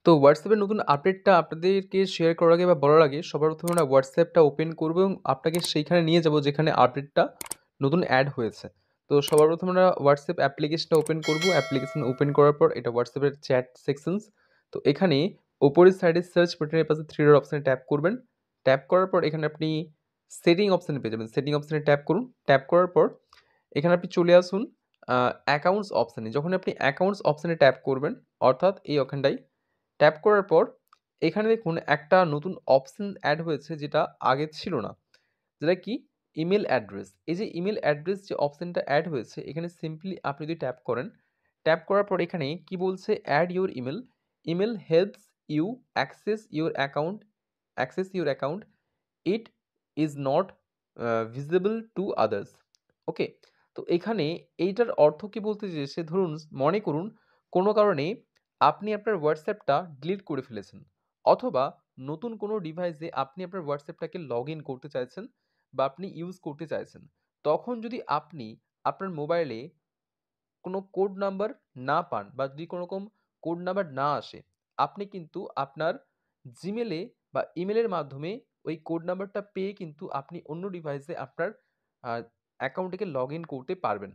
তো WhatsApp এর নতুন আপডেটটা আপনাদেরকে শেয়ার করার আগে বা বলার আগে সবার প্রথমে আমরা WhatsApp-টা ওপেন করব এবং আপনাকে সেইখানে নিয়ে যাব যেখানে আপডেটটা নতুন এড হয়েছে। তো সবার প্রথমে আমরা WhatsApp অ্যাপ্লিকেশনটা ওপেন করব। অ্যাপ্লিকেশন ওপেন করার পর এটা WhatsApp এর চ্যাট সেকশনস। তো এখানে উপরের সাইডে সার্চ বাটনের পাশে 3 ডট অপশনে ট্যাপ করবেন। ট্যাপ করার পর এখানে আপনি সেটিং অপশনে পেয়ে যাবেন। সেটিং অপশনে ট্যাপ করুন। ট্যাপ করার পর এখানে আপনি চলে আসুন অ্যাকাউন্টস অপশনে। যখন আপনি অ্যাকাউন্টস অপশনে ট্যাপ করবেন অর্থাৎ এই ওখানটায় ট্যাপ করার পর এখানে দেখুন একটা নতুন অপশন এড হয়েছে যেটা আগে ছিল না। যেটা কি? Email address. এই যে ইমেইল অ্যাড্রেস যে অপশনটা এড হয়েছে এখানে সিম্পলি আপনি যদি ট্যাপ করেন, ট্যাপ করার পর এখানে কি বলছে? Add your email. Email helps you access your account. It is not visible to others. Okay? তো এখানে এইটার অর্থ কি বলতে চেয়েছে? ধরুন মনে করুন কোনো কারণে আপনি আপনার WhatsApp-টা ডিলিট করে ফেলেছেন অথবা নতুন কোনো ডিভাইসে আপনি আপনার WhatsApp-টাকে লগ ইন করতে চাইছেন বা আপনি ইউজ করতে চাইছেন। তখন যদি আপনি আপনার মোবাইলে কোনো কোড নাম্বার না পান বা যদি কোনোরকম কোড নাম্বার না আসে, আপনি কিন্তু আপনার Gmail-এ বা ইমেইলের মাধ্যমে ওই কোড নাম্বারটা পেয়ে কিন্তু আপনি অন্য ডিভাইসে আপনার আ অ্যাকাউন্টটিকে লগ ইন করতে পারবেন।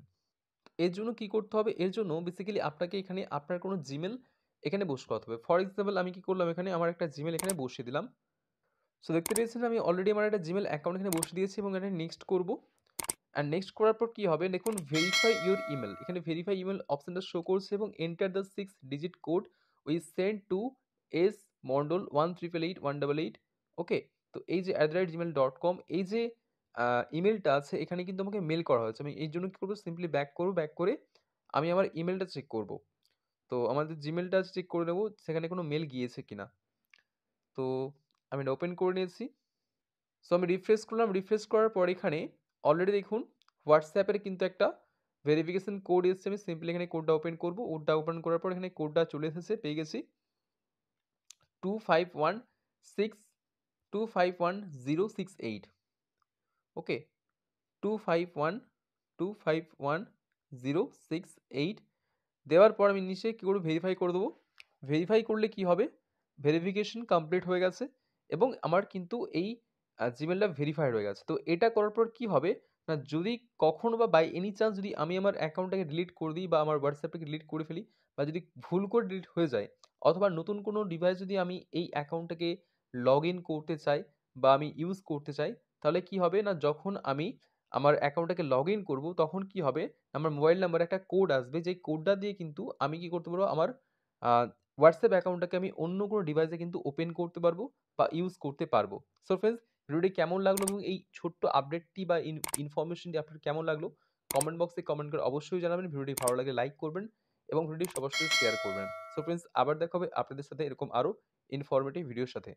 এর জন্য কি করতে হবে? এর জন্য বেসিক্যালি আপনাকে এখানে আপনার কোনো Gmail এখানে বসে করাতে হবে। ফর এক্সাম্পল আমি কি করলাম এখানে আমার একটা Gmail এখানে বসিয়ে দিলাম। সো দেখতে পেয়েছেন আমি অলরেডি আমার একটা Gmail অ্যাকাউন্ট এখানে বসিয়ে দিয়েছি এবং এটা নেক্সট করব। অ্যান্ড নেক্সট করার পর কি হবে? দেখুন ভেরিফাই ইউর ইমেইল। এখানে ভেরিফাই ইমেইল অপশনটা শো করছে এবং enter the 6 digit code we send to smondol1888188 ওকে? তো এই যে @gmail.com এই যে ইমেইলটা আছে এখানে কিন্তু আমাকে মেইল করা হয়েছে। আমি এর জন্য কি করব? সিম্পলি ব্যাক করব। ব্যাক করে আমি আমার ইমেইলটা চেক করব। তো আমাদের Gmail-টা চেক করে নেব সেখানে কোনো মেইল গিয়েছে কিনা। তো আমি এটা ওপেন করে নিয়েছি। সো আমি রিফ্রেশ করলাম। রিফ্রেশ করার পর এখানে অলরেডি দেখুন WhatsApp এর কিন্তু একটা ভেরিফিকেশন কোড এসছে। আমি সিম্পলি এখানে কোডটা ওপেন করব। কোডটা ওপেন করার পর এখানে কোডটা চলে এসেছে। পেয়ে গেছি 2516 251068 ওকে? 2512511068 দেওয়ার পর আমি নিচে কি করব? ভেরিফাই করে দেবো। ভেরিফাই করলে কি হবে? ভেরিফিকেশন কমপ্লিট হয়ে গেছে এবং আমার কিন্তু এই Gmail-টা ভেরিফাইড হয়ে গেছে। তো এটা করার পর কি হবে? না যদি কখনো বা বাই এনি চান্স যদি আমি আমার অ্যাকাউন্টটাকে ডিলিট করে দিই বা আমার WhatsApp-টাকে ডিলিট করে ফেলি বা যদি ভুল করে ডিলিট হয়ে যায় অথবা নতুন কোনো ডিভাইস যদি আমি এই অ্যাকাউন্টটাকে লগ ইন করতে চাই বা আমি ইউজ করতে চাই, তাহলে কি হবে? না যখন আমি আমার অ্যাকাউন্টটাকে লগ ইন করব তখন কি হবে? আমার মোবাইল নাম্বারে একটা কোড আসবে যেই কোডটা দিয়ে কিন্তু আমি কি করতে পারবো? আমার আ WhatsApp অ্যাকাউন্টটাকে আমি অন্য কোনো ডিভাইসে কিন্তু ওপেন করতে পারবো বা ইউজ করতে পারবো। সো ফ্রেন্ডস ভিডিওটি কেমন লাগলো এবং এই ছোট্ট আপডেটটি বা ইনফরমেশনটি আপনার কেমন লাগলো? কমেন্ট বক্সে কমেন্ট করে অবশ্যই জানাবেন। ভিডিওটি ভালো লাগলে লাইক করবেন এবং ভিডিওটি সবার সাথে শেয়ার করবেন। সো ফ্রেন্ডস আবার দেখা হবে আপনাদের সাথে এরকম আরো ইনফরমেটিভ ভিডিওর সাথে।